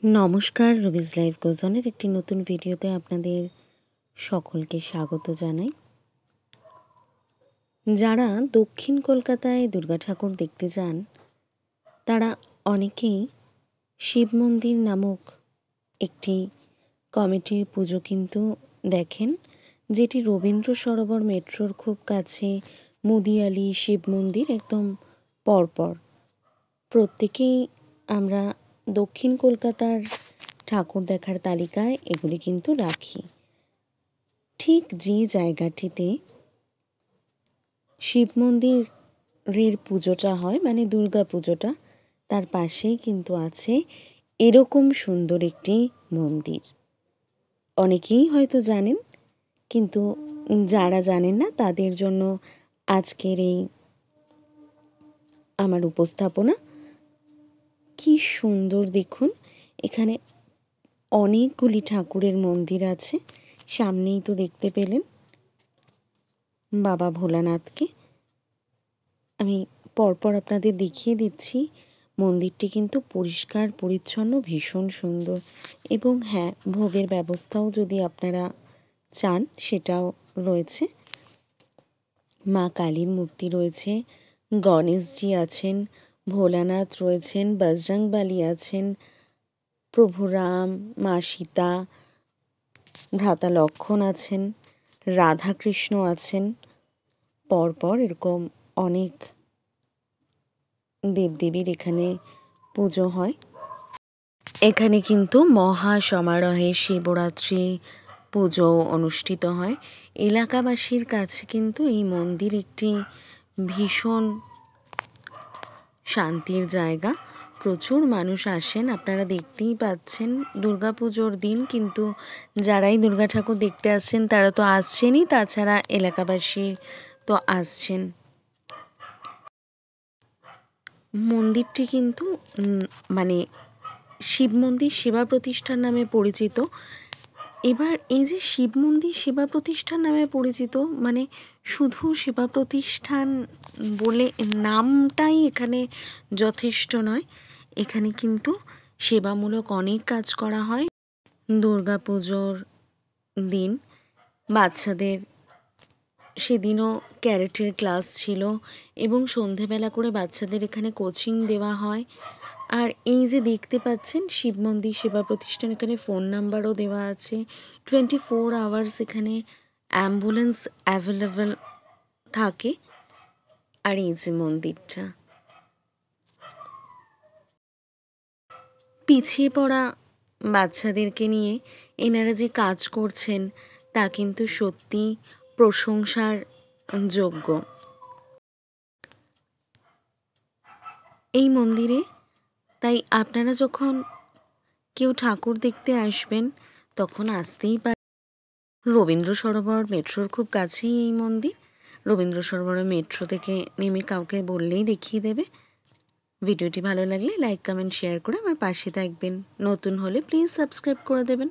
নমস্কার, রবিজ লাইফ গোজনের একটি নতুন ভিডিওতে আপনাদের সকলকে স্বাগত জানাই। যারা দক্ষিণ কলকাতায় দুর্গা ঠাকুর দেখতে যান তারা অনেকেই শিব মন্দির নামক একটি কমিটির পুজো কিন্তু দেখেন, যেটি রবীন্দ্র সরোবর মেট্রোর খুব কাছে মুদিয়ালি শিব মন্দির একদম পরপর। প্রত্যেকেই আমরা দক্ষিণ কলকাতার ঠাকুর দেখার তালিকায় এগুলি কিন্তু রাখি। ঠিক যে জায়গাটিতে শিব মন্দিরের পুজোটা হয়, মানে দুর্গা পুজোটা, তার পাশেই কিন্তু আছে এরকম সুন্দর একটি মন্দির। অনেকেই হয়তো জানেন, কিন্তু যারা জানেন না তাদের জন্য আজকের এই আমার উপস্থাপনা। কি সুন্দর দেখুন, এখানে অনেকগুলি ঠাকুরের মন্দির আছে। সামনেই তো দেখতে পেলেন বাবা ভোলানাথকে। আমি পরপর আপনাদের দেখিয়ে দিচ্ছি। মন্দিরটি কিন্তু পরিষ্কার পরিচ্ছন্ন, ভীষণ সুন্দর। এবং হ্যাঁ, ভোগের ব্যবস্থাও যদি আপনারা চান সেটাও রয়েছে। মা কালীর মূর্তি রয়েছে, গণেশজি আছেন, ভোলানাথ রয়েছেন, বজরংবলী আছেন, প্রভু রাম, মা সীতা, ভ্রাতা লক্ষণ আছেন, রাধাকৃষ্ণ আছেন। পরপর এরকম অনেক দেবদেবীর এখানে পুজো হয়। এখানে কিন্তু মহা সমারোহে শিবরাত্রি পুজো অনুষ্ঠিত হয়। এলাকাবাসীর কাছে কিন্তু এই মন্দির একটি ভীষণ শান্তির জায়গা। প্রচুর মানুষ আসেন, আপনারা দেখতেই পাচ্ছেন। দুর্গাপুজোর দিন কিন্তু যারাই দুর্গা ঠাকুর দেখতে আসছেন তারা তো আসছেনই, তাছাড়া এলাকাবাসী তো আসছেন। মন্দিরটি কিন্তু মানে শিব মন্দির সেবা প্রতিষ্ঠান নামে পরিচিত। এবার এই যে শিব মন্দির সেবা প্রতিষ্ঠান নামে পরিচিত, মানে শুধু সেবা প্রতিষ্ঠান বলে নামটাই এখানে যথেষ্ট নয়। এখানে কিন্তু সেবামূলক অনেক কাজ করা হয়। দুর্গা পুজোর দিন বাচ্চাদের সেদিনও ক্যারেটের ক্লাস ছিল এবং সন্ধেবেলা করে বাচ্চাদের এখানে কোচিং দেওয়া হয়। আর এই যে দেখতে পাচ্ছেন শিব মন্দির সেবা প্রতিষ্ঠান, এখানে ফোন নাম্বারও দেওয়া আছে। 24 আওয়ার্স এখানে অ্যাম্বুলেন্স অ্যাভেলেবল থাকে। আর এই যে মন্দিরটা, পিছিয়ে পড়া বাচ্চাদেরকে নিয়ে এনারা যে কাজ করছেন তা কিন্তু সত্যি প্রশংসার যোগ্য। এই মন্দিরে তাই আপনারা যখন কেউ ঠাকুর দেখতে আসবেন তখন আসতেই পারেন। রবীন্দ্র সরোবর মেট্রোর খুব কাছেই এই মন্দির। রবীন্দ্র সরোবর মেট্রো থেকে নেমে কাউকে বললেই দেখিয়ে দেবে। ভিডিওটি ভালো লাগলে লাইক, কমেন্ট, শেয়ার করে আমার পাশে থাকবেন। নতুন হলে প্লিজ সাবস্ক্রাইব করে দেবেন।